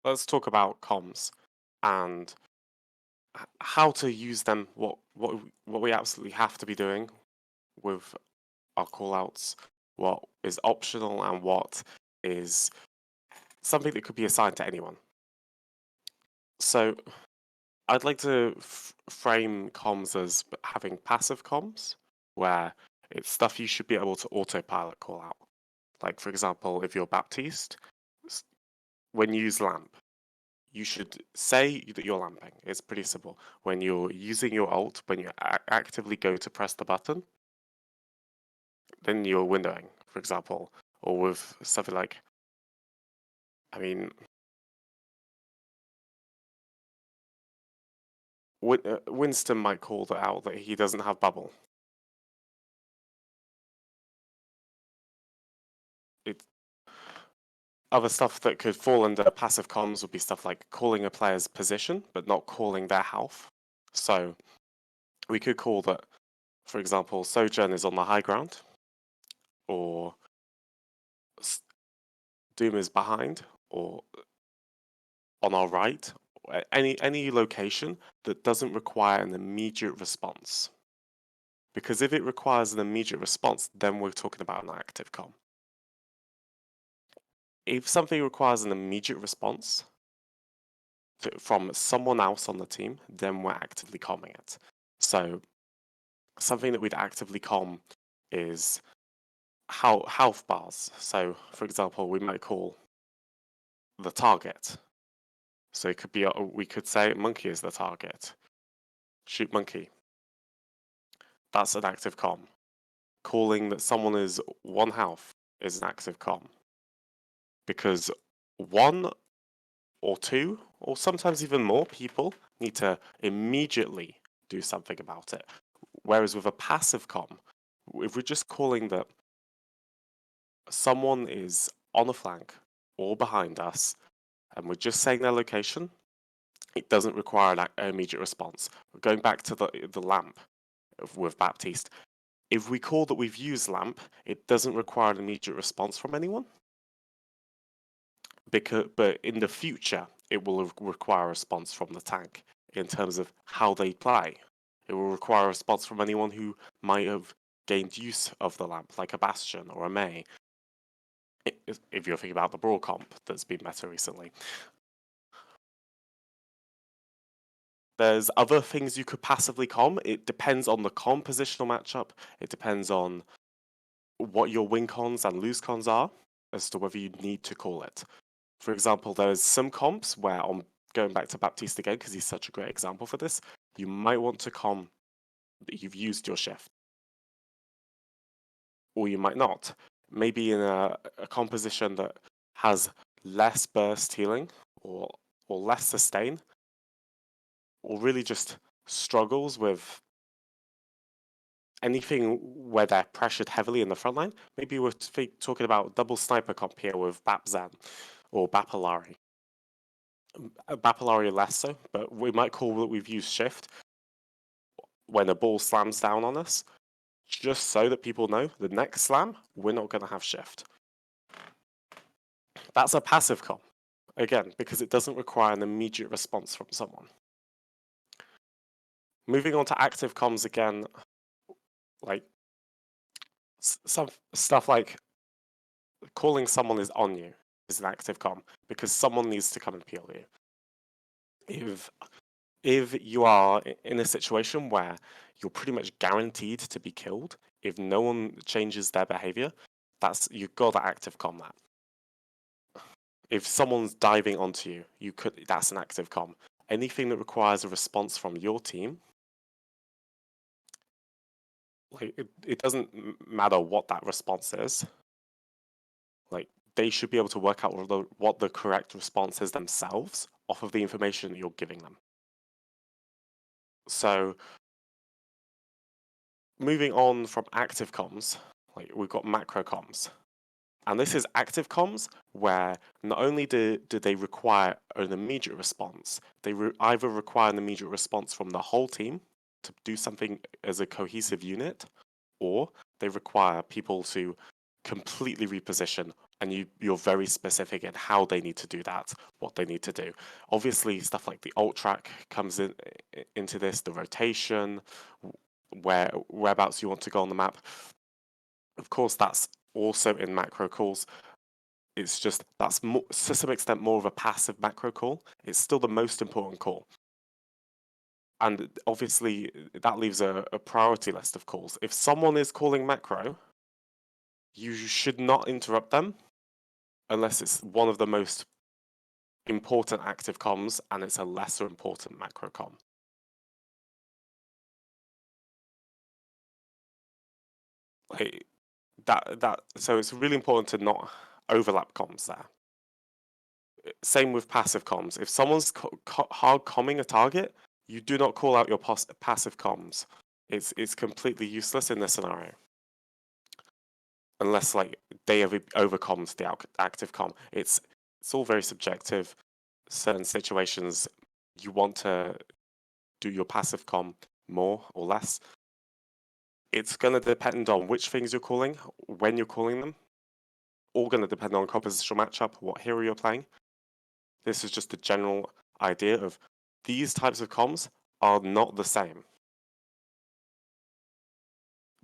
let's talk about comms and how to use them. What we absolutely have to be doing with our callouts. What is optional and what is something that could be assigned to anyone. So I'd like to frame comms as having passive comms, where it's stuff you should be able to autopilot call out. Like, for example, if you're Baptiste, when you use lamp, you should say that you're lamping. It's pretty simple. When you're using your ult, when you actively go to press the button, then you're windowing, for example, or with something like, I mean, Winston might call that out that he doesn't have bubble. It, other stuff that could fall under passive comms would be stuff like calling a player's position, but not calling their health. So we could call that, for example, Sojourn is on the high ground, or Doom is behind, or on our right, any location that doesn't require an immediate response. Because if it requires an immediate response, then we're talking about an active comm. If something requires an immediate response from someone else on the team, then we're actively comming it. So something that we'd actively comm is health bars. So for example, we might call the target. So it could be, we could say monkey is the target. Shoot monkey. That's an active comm. Calling that someone is 1 health is an active comm. Because 1 or 2, or sometimes even more people need to immediately do something about it. Whereas with a passive comm, if we're just calling that someone is on a flank or behind us, and we're just saying their location, it doesn't require an immediate response. Going back to the lamp with Baptiste, if we call that we've used lamp, it doesn't require an immediate response from anyone. But in the future, it will require a response from the tank in terms of how they play. It will require a response from anyone who might have gained use of the lamp, like a Bastion or a Mei. If you're thinking about the Brawl comp that's been meta recently. There's other things you could passively comm. It depends on the compositional matchup. It depends on what your win cons and lose cons are as to whether you need to call it. For example, there's some comps where, on going back to Baptiste again, because he's such a great example for this, you might want to comm that you've used your shift. Or you might not. Maybe in a composition that has less burst healing or less sustain, or really just struggles with anything where they're pressured heavily in the front line. Maybe we're talking about double sniper comp here with Bapzan or Bapalari. Bapalari less so, but we might call that we've used shift when a ball slams down on us, just so that people know the next slam, we're not going to have shift. That's a passive comm, again, because it doesn't require an immediate response from someone. Moving on to active comms again, like some stuff like calling someone is on you is an active comm because someone needs to come and peel you. If you are in a situation where you're pretty much guaranteed to be killed, if no one changes their behavior, you've got to active comm that. If someone's diving onto you, that's an active comm. Anything that requires a response from your team, like it doesn't matter what that response is. Like they should be able to work out what the correct response is themselves off of the information that you're giving them. So moving on from active comms, like we've got macro comms. And this is active comms where not only do they require an immediate response, they either require an immediate response from the whole team to do something as a cohesive unit, or they require people to completely reposition and you're very specific in how they need to do that, what they need to do. Obviously, stuff like the alt track comes into this, the rotation, whereabouts you want to go on the map. Of course, that's also in macro calls. It's just that's more, to some extent more of a passive macro call. It's still the most important call. And obviously, that leaves a priority list of calls. If someone is calling macro, you should not interrupt them unless it's one of the most important active comms and it's a lesser important macro comm. Like so it's really important to not overlap comms there. Same with passive comms. If someone's hard comming a target, you do not call out your passive comms. It's completely useless in this scenario. Unless like they have overcomms the active comm. It's all very subjective. Certain situations you want to do your passive comm more or less. It's going to depend on which things you're calling, when you're calling them. All going to depend on compositional matchup, what hero you're playing. This is just a general idea of these types of comms are not the same.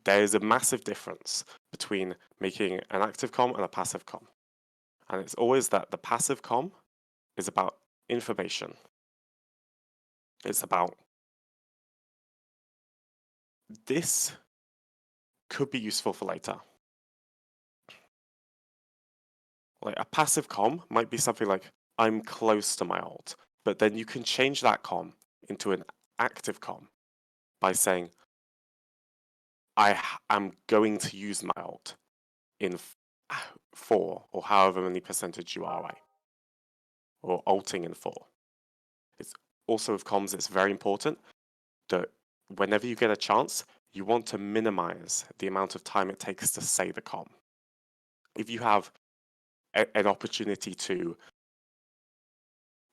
There is a massive difference between making an active comm and a passive comm. And it's always that the passive comm is about information. It's about this could be useful for later. Like a passive comm might be something like, I'm close to my ult, but then you can change that comm into an active comm by saying, I am going to use my ult in 4 or however many percentage you are away, or ulting in 4. It's also with comms, it's very important that whenever you get a chance, you want to minimize the amount of time it takes to say the comm. If you have an opportunity to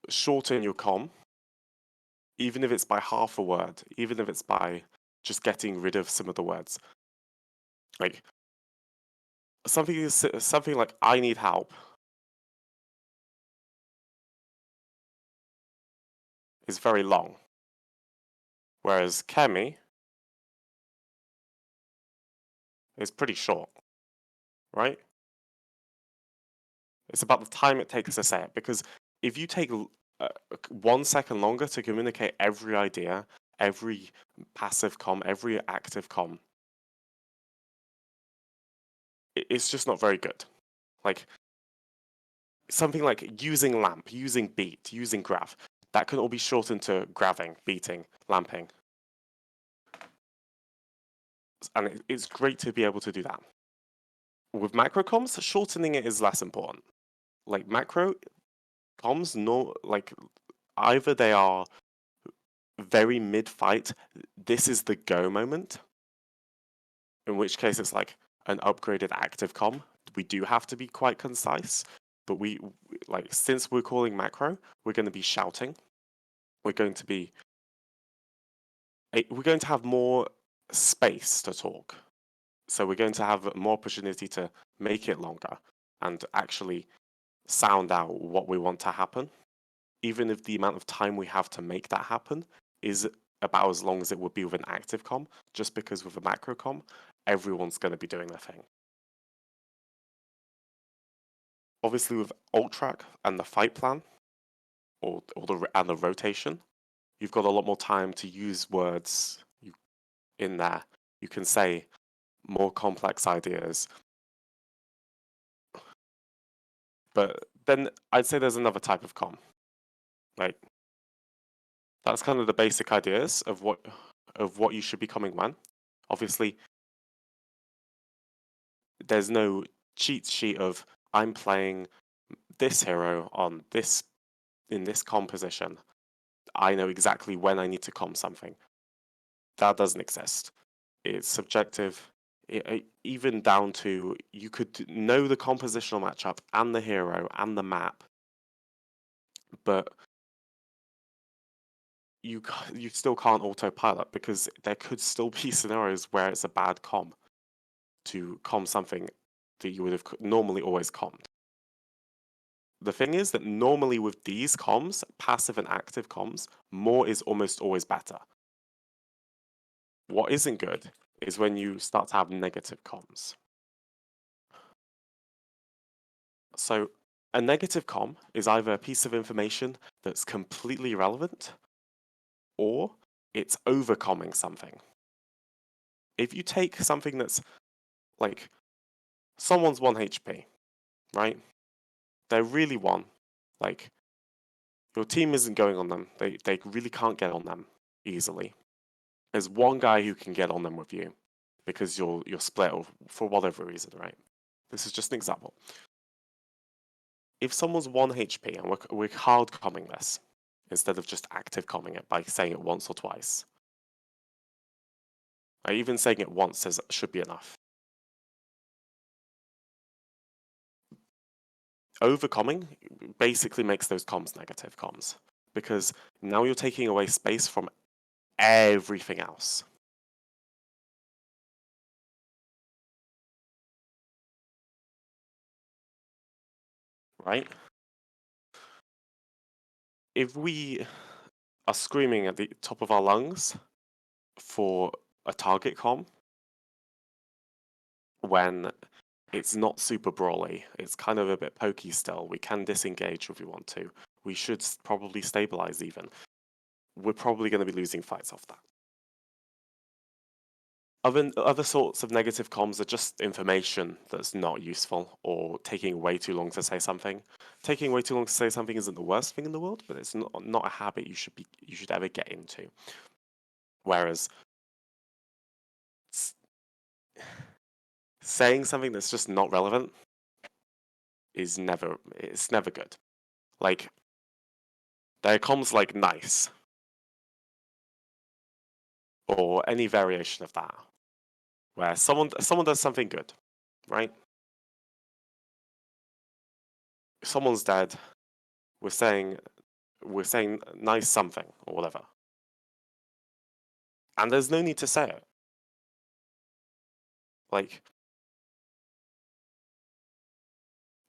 shorten your comm, even if it's by half a word, even if it's by just getting rid of some of the words, like something like I need help is very long, whereas Kemi is pretty short, right? It's about the time it takes to say it, because if you take 1 second longer to communicate every idea, every passive comm, every active comm, it's just not very good. Like something like using lamp, using beat, using graph, that can all be shortened to graving, beating, lamping. And it's great to be able to do that. With macro comms, shortening it is less important. Like macro comms, no, like either they are very mid-fight, this is the go moment, in which case it's like an upgraded active comm. We do have to be quite concise, but we like since we're calling macro, we're going to be shouting. We're going to have more space to talk. So we're going to have more opportunity to make it longer and actually sound out what we want to happen, even if the amount of time we have to make that happen is about as long as it would be with an active comm, just because with a macro comm, everyone's going to be doing their thing. Obviously, with alt track and the fight plan, or the rotation, you've got a lot more time to use words in there. You can say more complex ideas. But then I'd say there's another type of comm. Like that's kind of the basic ideas of what you should be comming when. Obviously, there's no cheat sheet of I'm playing this hero on this in this composition. I know exactly when I need to comm something. That doesn't exist. It's subjective. Even down to you could know the compositional matchup and the hero and the map, but you still can't autopilot because there could still be scenarios where it's a bad comm to comm something that you would have normally always commed. The thing is that normally with these comms, passive and active comms, more is almost always better. What isn't good is when you start to have negative comms. So a negative comm is either a piece of information that's completely irrelevant or it's overcomming something. If you take something that's like someone's 1 HP, right? They're really 1. Like your team isn't going on them. They really can't get on them easily. There's one guy who can get on them with you because you're split for whatever reason, right? This is just an example. If someone's 1 HP and we're hard comming this instead of just active comming it by saying it once or twice. Even saying it once should be enough. Overcomming basically makes those comms negative comms because now you're taking away space from everything else. Right? If we are screaming at the top of our lungs for a target comm when it's not super brawly, it's kind of a bit pokey still, we can disengage if we want to, we should probably stabilize even, we're probably going to be losing fights off that. Other sorts of negative comms are just information that's not useful or taking way too long to say something. Taking way too long to say something isn't the worst thing in the world, but it's not a habit you should ever get into. Whereas saying something that's just not relevant is never good. Like there are comms like nice or any variation of that, where someone does something good, right? Someone's dead. We're saying nice something or whatever. And there's no need to say it. Like,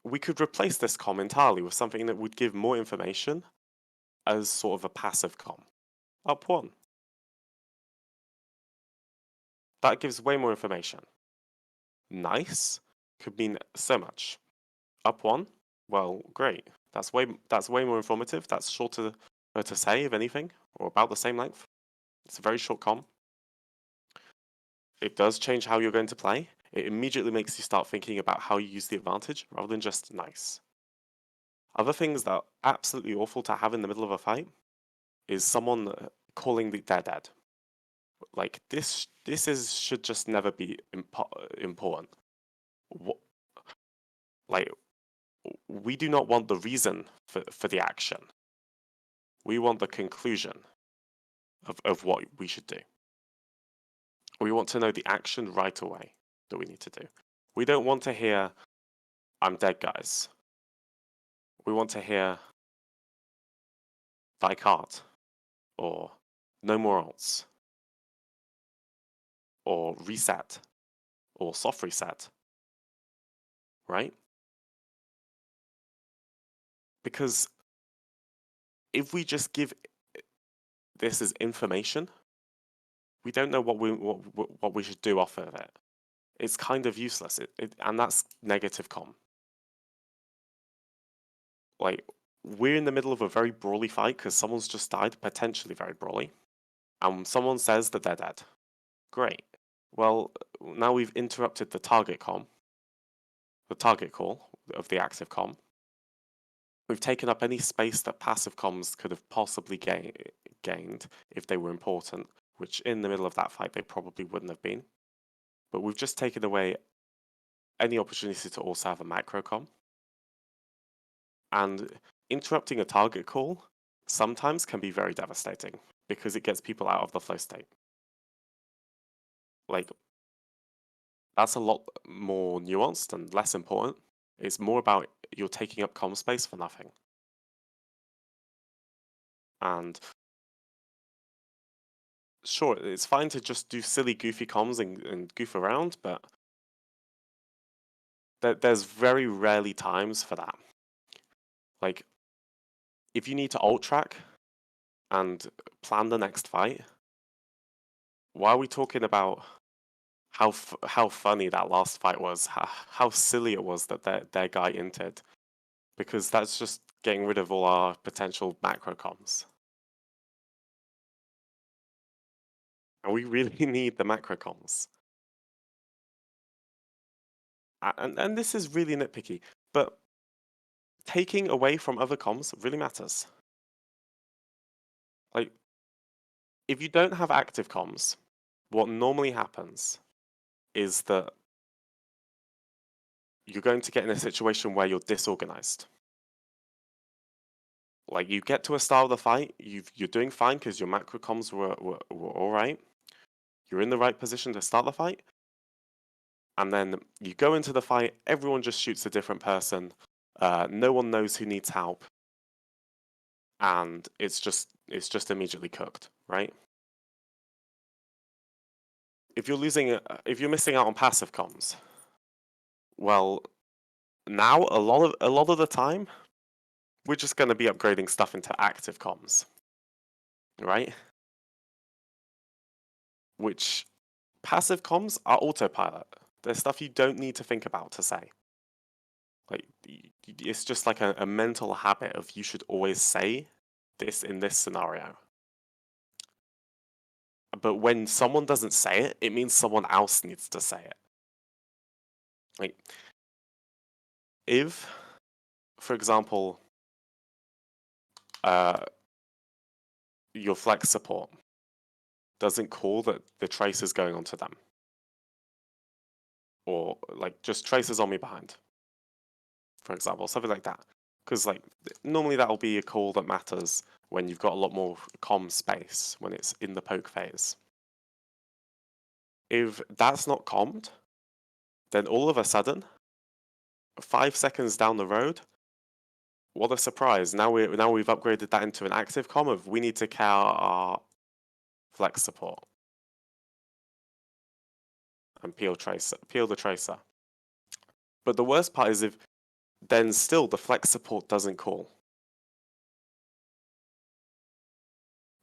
we could replace this comm entirely with something that would give more information as sort of a passive comm. Up 1. That gives way more information. Nice could mean so much. Up 1, well, great. That's way more informative. That's shorter to say, if anything, or about the same length. It's a very short comm. It does change how you're going to play. It immediately makes you start thinking about how you use the advantage rather than just nice. Other things that are absolutely awful to have in the middle of a fight is someone calling their dead. Like this should just never be important. Like we do not want the reason for the action. We want the conclusion of what we should do. We want to know the action right away that we need to do. We don't want to hear, I'm dead, guys. We want to hear, Vicart, or no more ults, or reset, or soft reset, right? Because if we just give this as information, we don't know what we should do off of it. It's kind of useless, and that's negative comm. Like, we're in the middle of a very brawly fight because someone's just died, potentially very brawly, and someone says that they're dead. Great. Well, now we've interrupted the target comm, the target call of the active comm. We've taken up any space that passive comms could have possibly gained if they were important, which in the middle of that fight they probably wouldn't have been. But we've just taken away any opportunity to also have a macro comm. And interrupting a target call sometimes can be very devastating because it gets people out of the flow state. Like, that's a lot more nuanced and less important. It's more about you're taking up comm space for nothing. And sure, it's fine to just do silly, goofy comms and goof around, but there's very rarely times for that. Like, if you need to ult track and plan the next fight, why are we talking about how funny that last fight was? How silly it was that their guy inted? Because that's just getting rid of all our potential macro comms. And we really need the macro comms. And this is really nitpicky, but taking away from other comms really matters. Like, if you don't have active comms, what normally happens is that you're going to get in a situation where you're disorganized. Like, you get to a start of the fight, you're doing fine because your macro comms were all right. You're in the right position to start the fight, and then you go into the fight. Everyone just shoots a different person. No one knows who needs help, and it's just immediately cooked, right? If you're missing out on passive comms, well, now a lot of the time, we're just going to be upgrading stuff into active comms, right? Which passive comms are autopilot. There's stuff you don't need to think about to say. Like, it's just like a mental habit of you should always say this in this scenario. But when someone doesn't say it, it means someone else needs to say it. Like, if, for example, your flex support doesn't call that the trace is going onto them, or like just traces on me behind, for example, something like that. Because like normally that'll be a call that matters when you've got a lot more comm space when it's in the poke phase. If that's not commed, then all of a sudden, 5 seconds down the road, what a surprise! Now we've upgraded that into an active comm of we need to care our flex support and peel the tracer. But the worst part is if then still the flex support doesn't call.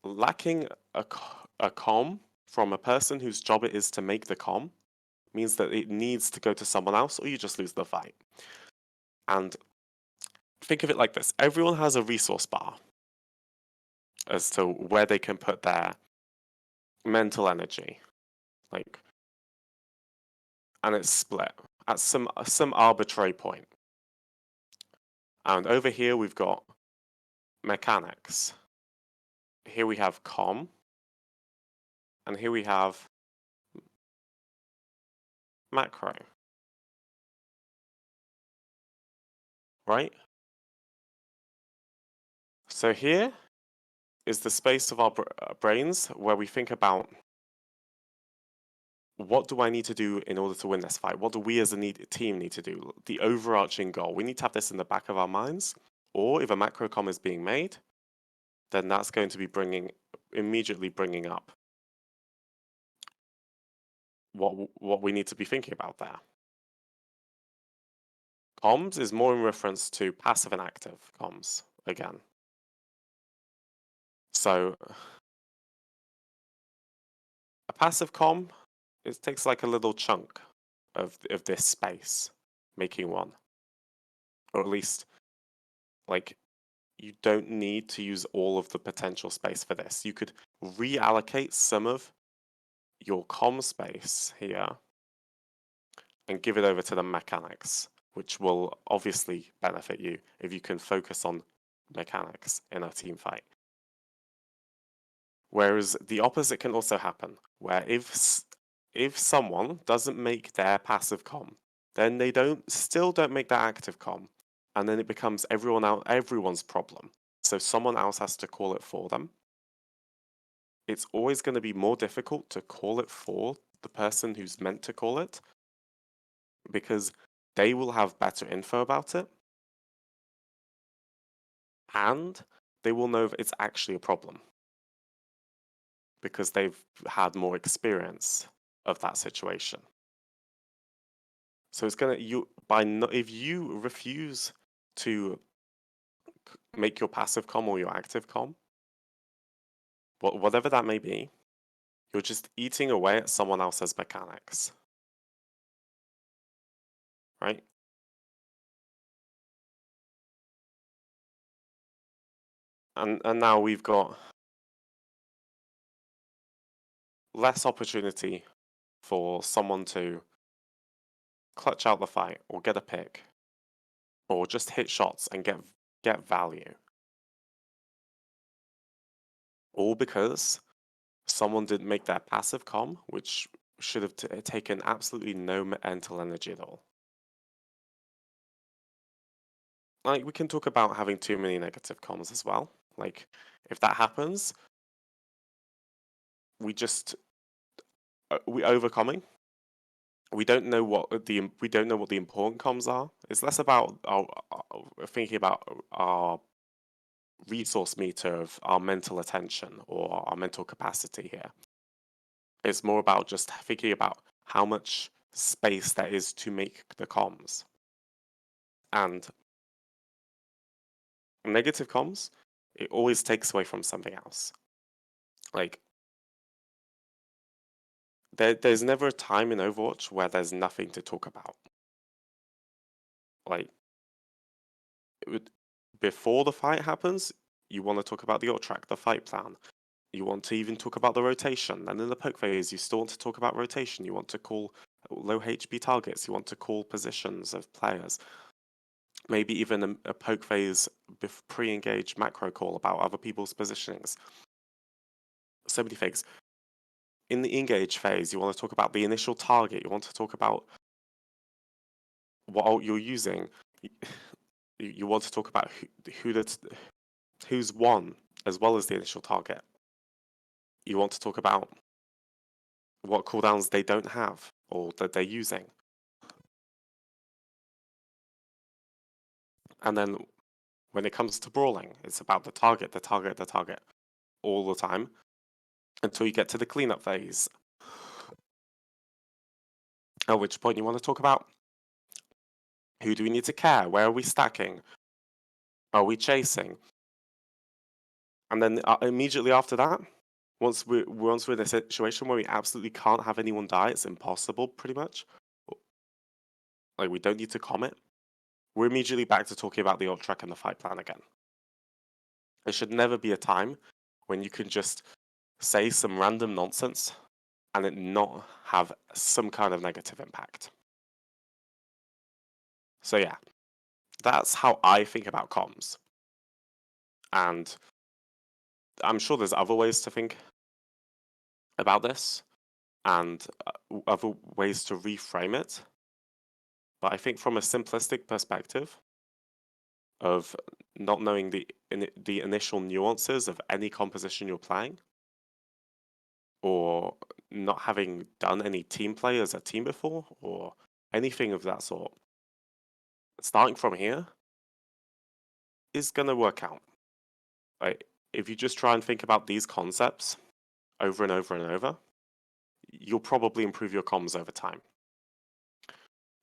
Lacking a comm from a person whose job it is to make the comm means that it needs to go to someone else or you just lose the fight. And think of it like this. Everyone has a resource bar as to where they can put their mental energy. Like, and it's split at some arbitrary point. And over here we've got mechanics. Here we have comm. And here we have macro. Right? So here is the space of our brains where we think about what do I need to do in order to win this fight? What do we as a team need to do? The overarching goal. We need to have this in the back of our minds. Or if a macro comm is being made, then that's going to be immediately bringing up what we need to be thinking about there. Comms is more in reference to passive and active comms again. So a passive comm, it takes like a little chunk of this space, making one. Or at least like you don't need to use all of the potential space for this. You could reallocate some of your comm space here and give it over to the mechanics, which will obviously benefit you if you can focus on mechanics in a team fight. Whereas the opposite can also happen, where if someone doesn't make their passive comm, then they still don't make their active comm, and then it becomes everyone's problem. So someone else has to call it for them. It's always going to be more difficult to call it for the person who's meant to call it because they will have better info about it and they will know if it's actually a problem because they've had more experience of that situation. So it's gonna if you refuse to make your passive comm or your active comm, whatever that may be, you're just eating away at someone else's mechanics, right? And now we've got less opportunity for someone to clutch out the fight or get a pick or just hit shots and get value. All because someone didn't make their passive comm, which should have taken absolutely no mental energy at all. Like, we can talk about having too many negative comms as well. Like, if that happens, we overcoming. We don't know what the important comms are. It's less about thinking about our resource meter of our mental attention or our mental capacity here. It's more about just thinking about how much space there is to make the comms. And negative comms, it always takes away from something else. Like, there's never a time in Overwatch where there's nothing to talk about. Like, before the fight happens, you want to talk about the ult track, the fight plan. You want to even talk about the rotation. And in the poke phase, you still want to talk about rotation. You want to call low HP targets. You want to call positions of players. Maybe even a poke phase pre-engage macro call about other people's positionings. So many things. In the engage phase, you want to talk about the initial target. You want to talk about what ult you're using. You want to talk about who's won as well as the initial target. You want to talk about what cooldowns they don't have or that they're using. And then when it comes to brawling, it's about the target, the target, the target all the time until you get to the cleanup phase. At which point you want to talk about who do we need to care? Where are we stacking? Are we chasing? And then immediately after that, once we're in a situation where we absolutely can't have anyone die, it's impossible pretty much. Like, we don't need to comment. We're immediately back to talking about the ult track and the fight plan again. There should never be a time when you can just say some random nonsense and it not have some kind of negative impact. So yeah, that's how I think about comms. And I'm sure there's other ways to think about this and other ways to reframe it. But I think from a simplistic perspective of not knowing the initial nuances of any composition you're playing, or not having done any team play as a team before, or anything of that sort, starting from here is going to work out. Like, if you just try and think about these concepts over and over and over, you'll probably improve your comms over time.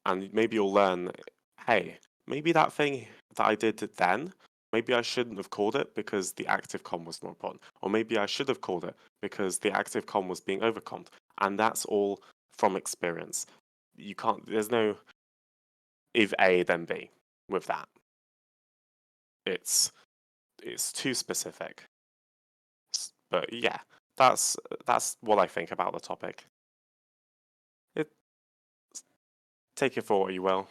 And maybe you'll learn, hey, maybe that thing that I did then, maybe I shouldn't have called it because the active comm was more important. Or maybe I should have called it because the active comm was being overcommed. And that's all from experience. You can't, there's no if A, then B with that. It's too specific. But yeah, that's what I think about the topic. It Take it for what you will.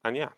And yeah.